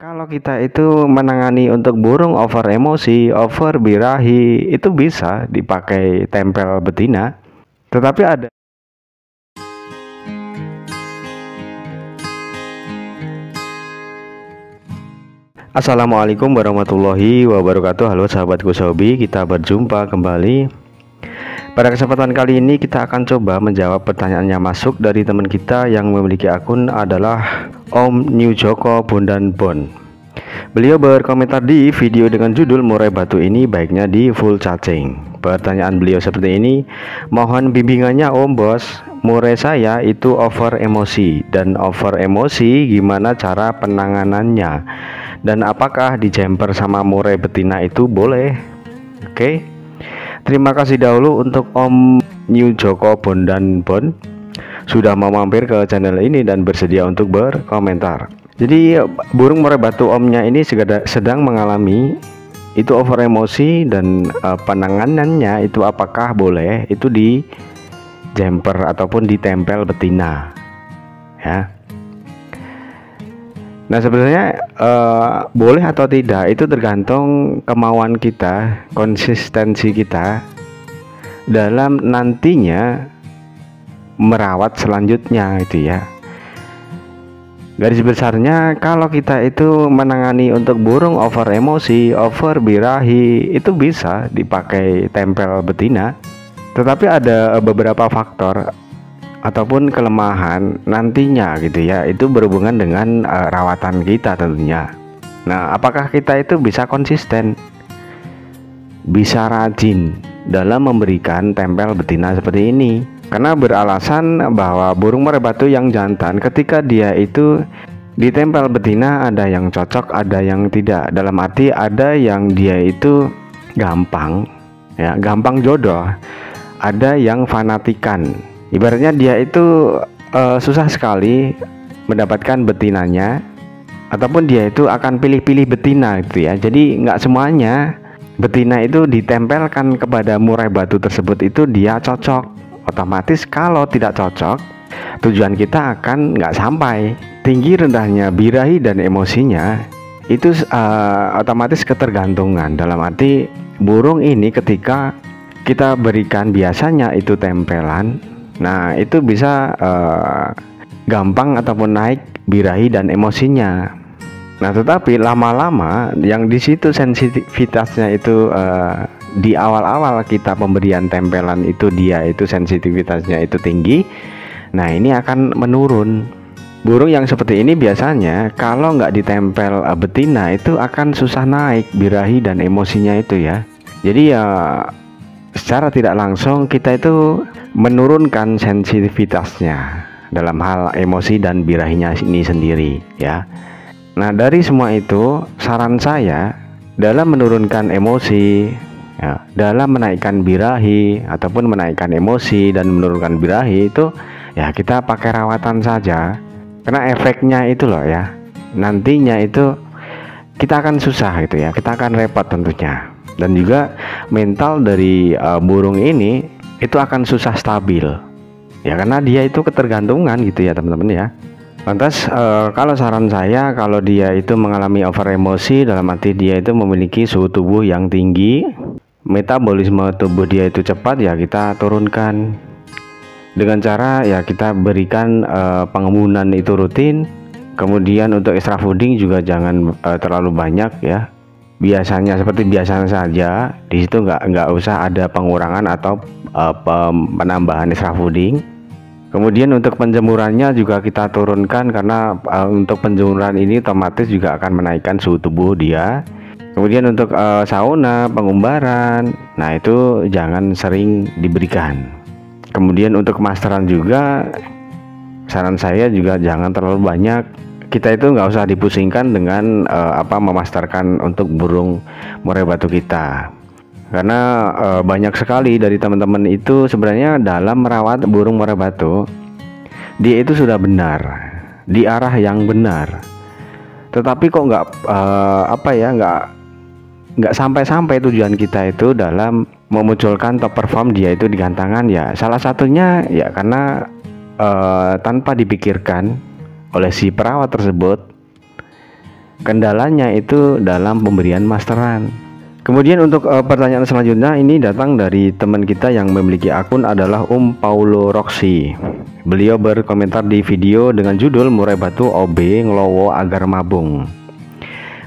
Kalau kita itu menangani untuk burung over emosi, over birahi, itu bisa dipakai tempel betina. Tetapi ada Assalamualaikum warahmatullahi wabarakatuh. Halo sahabatku Sobi, kita berjumpa kembali. Pada kesempatan kali ini kita akan coba menjawab pertanyaan yang masuk dari teman kita yang memiliki akun adalah Om New Joko Bondan Bon. Beliau berkomentar di video dengan judul murai batu ini baiknya di full cacing. Pertanyaan beliau seperti ini, mohon bimbingannya Om Bos, murai saya itu over emosi, dan over emosi gimana cara penanganannya, dan apakah dijemper sama murai betina itu boleh? Oke, terima kasih dahulu untuk Om New Joko Bondan Bon sudah mau mampir ke channel ini dan bersedia untuk berkomentar. Jadi burung murai batu omnya ini sedang mengalami itu over emosi, dan penanganannya itu apakah boleh itu di jemper ataupun ditempel betina ya. Nah sebenarnya boleh atau tidak itu tergantung kemauan kita, konsistensi kita dalam nantinya merawat selanjutnya itu ya. Garis besarnya kalau kita itu menangani untuk burung over emosi, over birahi, itu bisa dipakai tempel betina. Tetapi ada beberapa faktor ataupun kelemahan nantinya gitu ya, itu berhubungan dengan rawatan kita tentunya. Nah apakah kita itu bisa konsisten, bisa rajin dalam memberikan tempel betina seperti ini? Karena beralasan bahwa burung murai batu yang jantan ketika dia itu ditempel betina ada yang cocok, ada yang tidak. Dalam arti ada yang dia itu gampang ya, gampang jodoh, ada yang fanatikan. Ibaratnya dia itu susah sekali mendapatkan betinanya, ataupun dia itu akan pilih-pilih betina gitu ya. Jadi nggak semuanya betina itu ditempelkan kepada murai batu tersebut itu dia cocok. Otomatis kalau tidak cocok, tujuan kita akan nggak sampai. Tinggi rendahnya birahi dan emosinya itu otomatis ketergantungan. Dalam arti burung ini ketika kita berikan biasanya itu tempelan, nah itu bisa gampang ataupun naik birahi dan emosinya. Nah tetapi lama-lama yang di situ sensitivitasnya itu di awal-awal kita pemberian tempelan itu dia itu sensitivitasnya itu tinggi, nah ini akan menurun. Burung yang seperti ini biasanya kalau nggak ditempel betina itu akan susah naik birahi dan emosinya itu ya. Jadi ya secara tidak langsung kita itu menurunkan sensitivitasnya dalam hal emosi dan birahinya ini sendiri ya. Nah dari semua itu saran saya dalam menurunkan emosi ya, dalam menaikkan birahi ataupun menaikkan emosi dan menurunkan birahi itu ya kita pakai rawatan saja. Karena efeknya itu loh ya, nantinya itu kita akan susah gitu ya, kita akan repot tentunya. Dan juga mental dari burung ini itu akan susah stabil ya, karena dia itu ketergantungan gitu ya teman-teman ya. Lantas kalau saran saya, kalau dia itu mengalami over emosi, dalam arti dia itu memiliki suhu tubuh yang tinggi, metabolisme tubuh dia itu cepat, ya kita turunkan dengan cara ya kita berikan pengembunan itu rutin. Kemudian untuk extra fooding juga jangan terlalu banyak ya, biasanya seperti biasanya saja. Di situ nggak usah ada pengurangan atau penambahan extra fooding. Kemudian untuk penjemurannya juga kita turunkan, karena untuk penjemuran ini otomatis juga akan menaikkan suhu tubuh dia. Kemudian untuk sauna, pengumbaran, nah itu jangan sering diberikan. Kemudian untuk kemasteran juga saran saya juga jangan terlalu banyak. Kita itu nggak usah dipusingkan dengan memasterkan untuk burung murai batu kita, karena banyak sekali dari teman-teman itu sebenarnya dalam merawat burung murai batu dia itu sudah benar, di arah yang benar, tetapi kok nggak sampai-sampai tujuan kita itu dalam memunculkan top perform dia itu di gantangan ya. Salah satunya ya karena tanpa dipikirkan oleh si perawat tersebut, kendalanya itu dalam pemberian masteran. Kemudian untuk pertanyaan selanjutnya ini datang dari teman kita yang memiliki akun adalah Paulo Roxy. Beliau berkomentar di video dengan judul murai batu OB ngelowo agar mabung.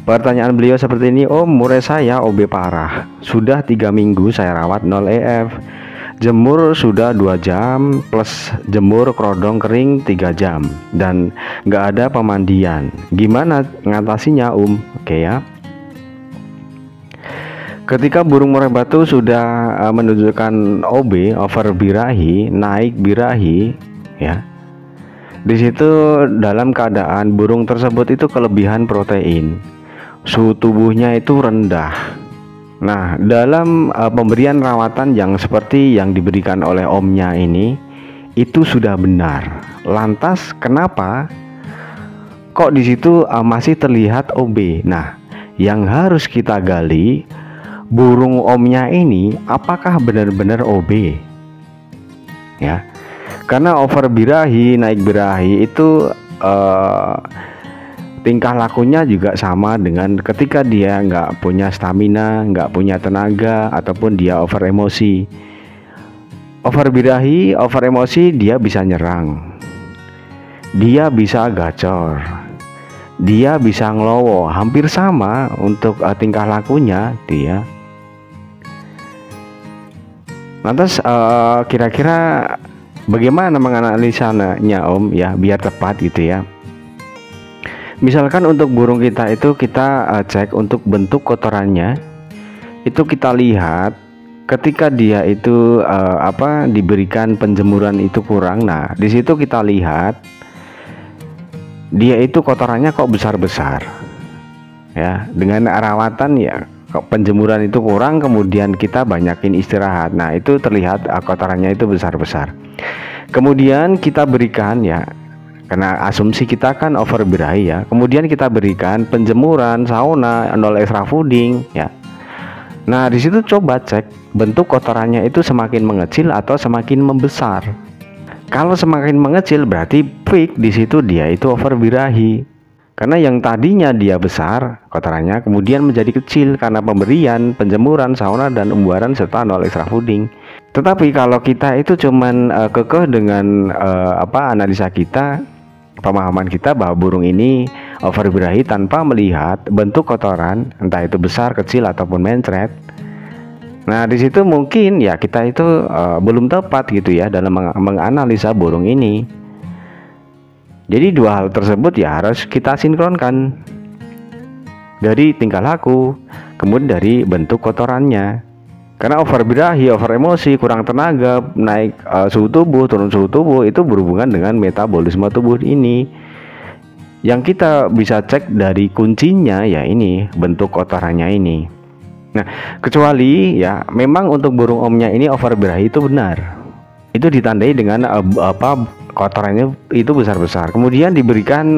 Pertanyaan beliau seperti ini, murai saya OB parah. Sudah 3 minggu saya rawat 0 EF. Jemur sudah 2 jam plus jemur kerodong kering 3 jam dan nggak ada pemandian. Gimana ngatasinya Oke ya. Ketika burung murai batu sudah menunjukkan OB over birahi, naik birahi ya. Di situ dalam keadaan burung tersebut itu kelebihan protein. Suhu tubuhnya itu rendah. Nah, dalam pemberian rawatan yang seperti yang diberikan oleh omnya ini itu sudah benar. Lantas kenapa kok di situ masih terlihat OB? Nah, yang harus kita gali, burung omnya ini apakah benar-benar OB? Ya. Karena over birahi, naik birahi itu tingkah lakunya juga sama dengan ketika dia nggak punya stamina, nggak punya tenaga, ataupun dia over emosi. Over birahi, over emosi, dia bisa nyerang, dia bisa gacor, dia bisa ngelowo. Hampir sama untuk tingkah lakunya dia. Lantas kira-kira bagaimana menganalisanya Om ya biar tepat gitu ya. Misalkan untuk burung kita itu kita cek untuk bentuk kotorannya, itu kita lihat ketika dia itu diberikan penjemuran itu kurang. Nah, di situ kita lihat dia itu kotorannya kok besar-besar. Ya, dengan rawatan ya penjemuran itu kurang, kemudian kita banyakin istirahat. Nah, itu terlihat kotorannya itu besar-besar. Kemudian kita berikan ya, karena asumsi kita kan over birahi ya, kemudian kita berikan penjemuran, sauna, nol extra fooding ya. Nah, di situ coba cek bentuk kotorannya itu semakin mengecil atau semakin membesar. Kalau semakin mengecil berarti peak di situ dia itu over birahi. Karena yang tadinya dia besar kotorannya kemudian menjadi kecil karena pemberian penjemuran, sauna dan embuaran serta nol extra fooding. Tetapi kalau kita itu cuman kekeh dengan analisa kita, pemahaman kita bahwa burung ini over birahi tanpa melihat bentuk kotoran, entah itu besar, kecil ataupun mencret. Nah, di situ mungkin ya kita itu belum tepat gitu ya dalam menganalisa burung ini. Jadi dua hal tersebut ya harus kita sinkronkan, dari tingkah laku, kemudian dari bentuk kotorannya. Karena over birahi, over emosi, kurang tenaga, naik suhu tubuh, turun suhu tubuh, itu berhubungan dengan metabolisme tubuh ini. Yang kita bisa cek dari kuncinya ya ini, bentuk kotorannya ini. Nah, kecuali ya memang untuk burung omnya ini over birahi itu benar. Itu ditandai dengan kotorannya itu besar-besar. Kemudian diberikan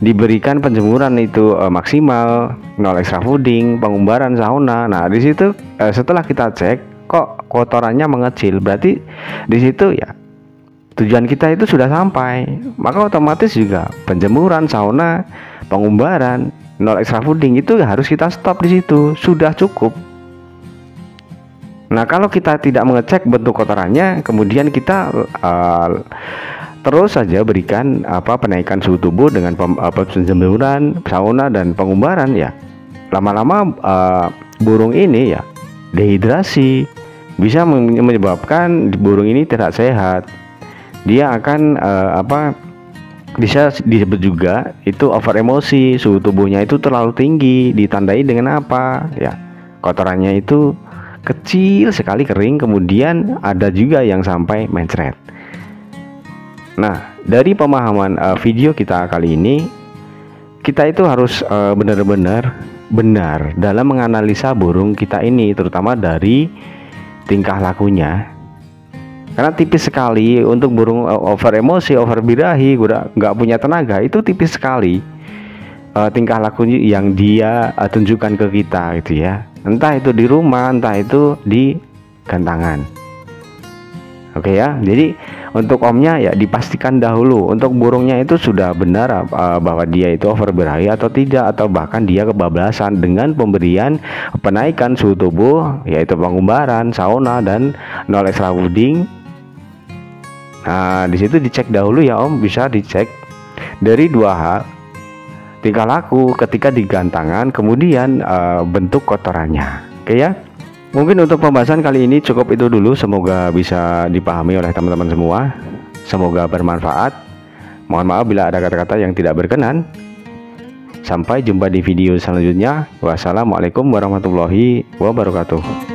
diberikan penjemuran itu maksimal, nol extra fooding, pengumbaran, sauna. Nah, di situ setelah kita cek kok kotorannya mengecil, berarti di situ ya tujuan kita itu sudah sampai. Maka otomatis juga penjemuran, sauna, pengumbaran, nol extra fooding itu harus kita stop di situ, sudah cukup. Nah, kalau kita tidak mengecek bentuk kotorannya, kemudian kita terus saja berikan penaikan suhu tubuh dengan penjemuran, sauna dan pengumbaran ya, lama-lama burung ini ya dehidrasi, bisa menyebabkan burung ini tidak sehat. Dia akan bisa disebut juga itu over emosi, suhu tubuhnya itu terlalu tinggi, ditandai dengan apa ya, kotorannya itu kecil sekali, kering, kemudian ada juga yang sampai mencret. Nah, dari pemahaman video kita kali ini, kita itu harus benar-benar benar dalam menganalisa burung kita ini, terutama dari tingkah lakunya. Karena tipis sekali untuk burung over emosi, over birahi, nggak punya tenaga, itu tipis sekali tingkah laku yang dia tunjukkan ke kita gitu ya. Entah itu di rumah, entah itu di gantangan. Oke ya. Jadi Untuk omnya ya dipastikan dahulu. Untuk burungnya itu sudah benar bahwa dia itu overberahi atau tidak, atau bahkan dia kebablasan dengan pemberian penaikan suhu tubuh, yaitu pengumbaran, sauna, dan nol extra fooding. Nah, di situ dicek dahulu ya Om, bisa dicek dari dua hal: tingkah laku ketika digantangan, kemudian bentuk kotorannya. Oke ya. Mungkin untuk pembahasan kali ini cukup itu dulu. Semoga bisa dipahami oleh teman-teman semua. Semoga bermanfaat. Mohon maaf bila ada kata-kata yang tidak berkenan. Sampai jumpa di video selanjutnya. Wassalamualaikum warahmatullahi wabarakatuh.